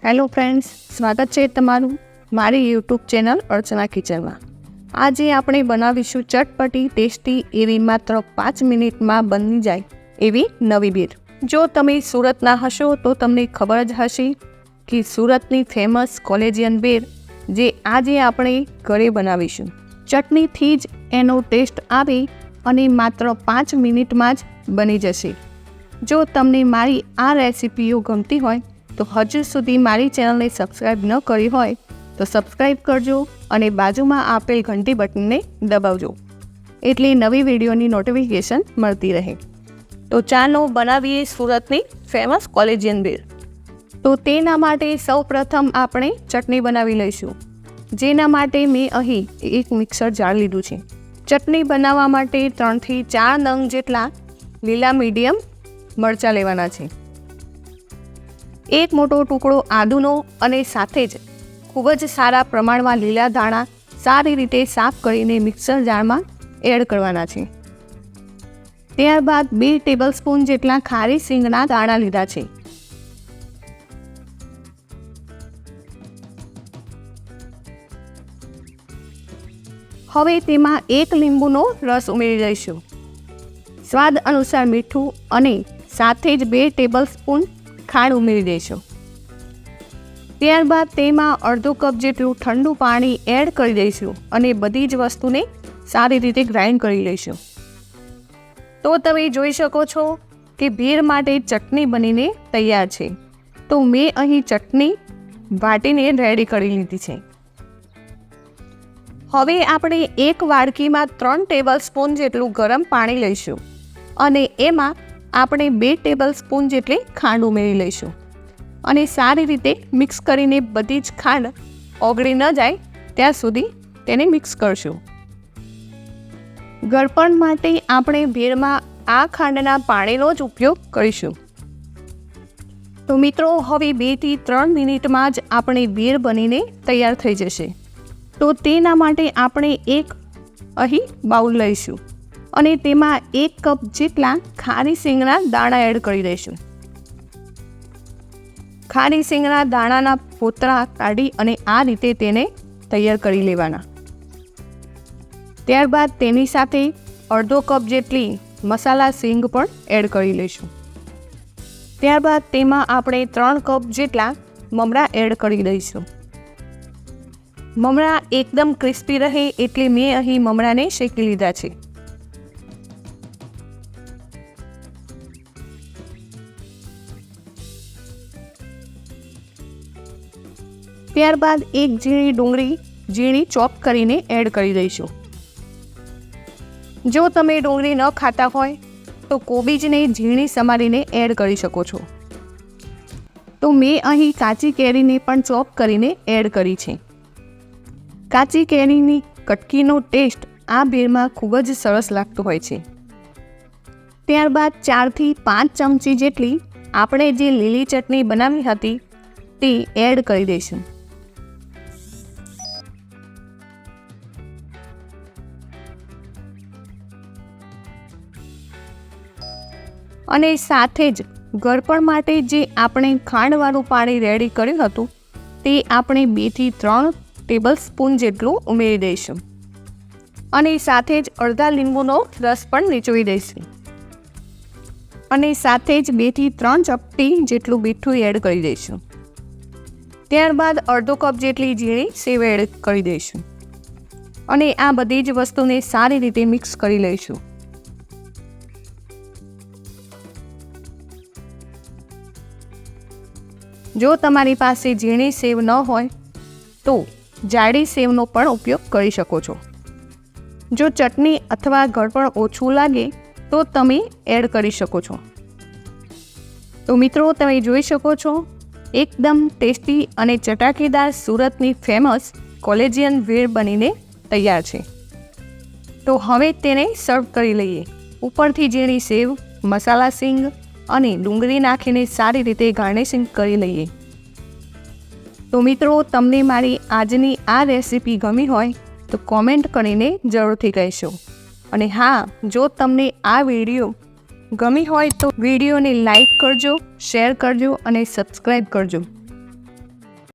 Hello friends, સ્વાગત છે તમારું મારી યુટ્યુબ ચેનલ અર્ચના કિચનમાં। આજે આપણે બનાવીશું ચટપટી ટેસ્ટી એવી માત્ર 5 મિનિટમાં બની જાય એવી નવી ભેળ। જો તમે સુરતના હશો તો તમને ખબર જ હશે કે સુરતની ફેમસ કોલેજિયન ભેળ જે આજે આપણે ઘરે બનાવીશું। ચટણીથી જ એનો ટેસ્ટ આવે અને માત્ર 5 મિનિટમાં જ બની જશે। જો તમને મારી આ રેસિપીઓ ગમતી હોય તો હજુ સુધી મારી ચેનલને સબસ્ક્રાઈબ ન કરી હોય તો સબસ્ક્રાઈબ કરજો અને બાજુમાં આપેલ ઘંટી બટનને દબાવજો એટલે નવી વિડીયોની નોટિફિકેશન મળતી રહે। તો ચાલો બનાવીએ સુરતની ફેમસ કોલેજિયન ભેળ। તો તેના માટે સૌપ્રથમ આપણે ચટણી બનાવી લઈશું, જેના માટે મેં અહીં એક મિક્સર જાર લીધું છે। ચટણી બનાવવા માટે 3 થી 4 નંગ જેટલા લીલા મીડિયમ મરચાં લેવાના છે, એક મોટો ટુકડો આદુનો અને સાથે જ ખૂબ જ સારા પ્રમાણમાં લીલા ધાણા સારી રીતે સાફ કરીને મિક્સર જારમાં એડ કરવાના છે। ત્યારબાદ 2 ટેબલસ્પૂન જેટલા ખારી સિંગના દાણા લીધા છે। હવે તેમાં 1 લીંબુનો રસ ઉમેરી દઈશું, સ્વાદ અનુસાર મીઠું અને સાથે જ 2 ટેબલસ્પૂન ખાંડ ઉમેરી દઈશું। ત્યારબાદ તેમાં અડધો કપ જેટલું ઠંડુ પાણી એડ કરી દઈશું અને બધી જ વસ્તુને સારી રીતે ગ્રાઇન્ડ કરી લઈશું। તો તમે જોઈ શકો છો કે ભેળ માટે ચટણી બનીને તૈયાર છે। તો મેં અહીં ચટણી વાટીને રેડી કરી લીધી છે। હવે આપણે એક વાડકીમાં 3 ટેબલસ્પૂન જેટલું ગરમ પાણી લઈશું અને એમાં આપણે 2 ટેબલસ્પૂન જેટલી ખાંડ ઉમેરી લઈશું અને સારી રીતે મિક્સ કરીને બધી જ ખાંડ ઓગળી ન જાય ત્યાં સુધી તેને મિક્સ કરશું। ગળપણ માટે આપણે ભેળમાં આ ખાંડના પાણીનો જ ઉપયોગ કરીશું। તો મિત્રો, હવે 2 થી 3 મિનિટમાં જ આપણી ભેળ બનીને તૈયાર થઈ જશે। તો તેના માટે આપણે એક અહીં બાઉલ લઈશું અને તેમાં 1 કપ જેટલા ખારી સિંગના દાણા એડ કરી દઈશું। ખારી સિંગના દાણાના ફોતરા કાઢી અને આ રીતે તેને તૈયાર કરી લેવાના। ત્યારબાદ તેની સાથે અડધો કપ જેટલી મસાલા સિંગ પણ એડ કરી લઈશું। ત્યારબાદ તેમાં આપણે 3 કપ જેટલા મમરા એડ કરી દઈશું। મમરા એકદમ ક્રિસ્પી રહે એટલે મેં અહીં મમરાને શેકી લીધા છે। ત્યારબાદ એક ઝીણી ડુંગળી ઝીણી ચોપ કરીને એડ કરી દઈશું। જો તમે ડુંગળી ન ખાતા હોય તો કોબીજને ઝીણી સમારીને એડ કરી શકો છો। તો મેં અહીં કાચી કેરીને પણ ચોપ કરીને એડ કરી છે। કાચી કેરીની કટકીનો ટેસ્ટ આ ભેળમાં ખૂબ જ સરસ લાગતો હોય છે। ત્યારબાદ 4 થી 5 ચમચી જેટલી આપણે જે લીલી ચટણી બનાવી હતી તે એડ કરી દઈશું। અને સાથે જ ગળપણ માટે જે આપણે ખાંડવાળું પાણી રેડી કર્યું હતું તે આપણે 2 થી 3 ટેબલસ્પૂન જેટલું ઉમેરી દઈશું અને સાથે જ અડધા લીંબુનો રસ પણ નીચોવી દઈશું અને સાથે જ 2 થી 3 ચપટી જેટલું મીઠું એડ કરી દઈશું। ત્યારબાદ અડધો કપ જેટલી ઝીણી સેવ એડ કરી દઈશું અને આ બધી જ વસ્તુને સારી રીતે મિક્સ કરી લઈશું। જો તમારી પાસે ઝીણી સેવ ન હોય તો જાડી સેવનો પણ ઉપયોગ કરી શકો છો। જો ચટણી અથવા ગળપણ ઓછું લાગે તો તમે એડ કરી શકો છો। તો મિત્રો, તમે જોઈ શકો છો એકદમ ટેસ્ટી અને ચટાકેદાર સુરતની ફેમસ કોલેજિયન ભેળ બનીને તૈયાર છે। તો હવે તેને સર્વ કરી લઈએ। ઉપરથી ઝીણી સેવ, મસાલા સિંગ અને ડુંગળી નાખીને સારી રીતે ગાર્નિશિંગ કરી લઈએ। તો મિત્રો, તમને મારી આજની આ રેસિપી ગમી હોય તો કોમેન્ટ કરીને જરૂરથી કહેશો અને હા, જો તમને આ વિડીયો ગમી હોય તો વિડીયોને લાઈક કરજો, શેર કરજો અને સબસ્ક્રાઈબ કરજો।